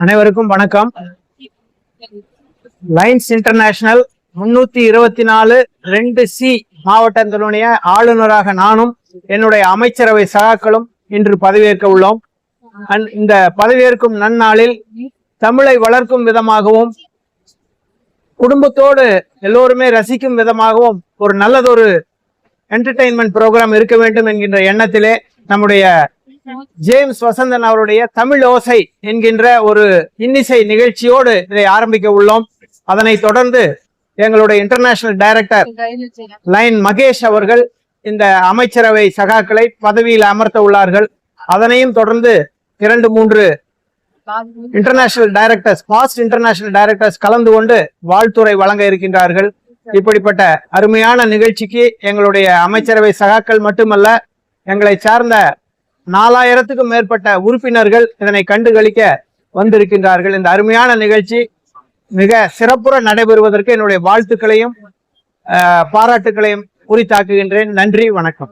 அனைவருக்கும் வணக்கம். Lines international 324-2C மாவட்டங்களுடைய ஆளுநராக நானும் என்னுடைய அமைச்சரவை சகாக்களும் இன்று பதவியேற்க உள்ளோம். இந்த பதவியேற்கும் நன்னாளில் தமிழை வளர்க்கும் விதமாகவும் குடும்பத்தோடு எல்லோருமே ரசிக்கும் விதமாகவும் ஒரு நல்லதொரு என்டர்டெயின்மெண்ட் ப்ரோக்ராம் இருக்க வேண்டும் என்கின்ற எண்ணத்திலே நம்முடைய ஜேம்ஸ் வசந்தன் அவருடைய தமிழ் ஓசை என்கின்ற ஒரு இன்னிசை நிகழ்ச்சியோடு இதை ஆரம்பிக்க உள்ளோம். அதனை தொடர்ந்து எங்களுடைய இன்டர்நேஷனல் டைரக்டர் லைன் மகேஷ் அவர்கள் இந்த அமைச்சரவை சகாக்களை பதவியில் அமர்த்த உள்ளார்கள். அதனையும் தொடர்ந்து 2-3 international directors, past international directors கலந்து கொண்டு வாழ்த்துறை வழங்க இருக்கின்றார்கள். இப்படிப்பட்ட அருமையான நிகழ்ச்சிக்கு எங்களுடைய அமைச்சரவை சகாக்கள் மட்டுமல்ல, எங்களை சார்ந்த 4000க்கும் மேற்பட்ட உறுப்பினர்கள் இதனை கண்டுகளிக்க வந்திருக்கின்றார்கள். இந்த அருமையான நிகழ்ச்சி மிக சிறப்புற நடைபெறுவதற்கு என்னுடைய வாழ்த்துக்களையும் பாராட்டுக்களையும் உரித்தாக்குகின்றேன். நன்றி, வணக்கம்.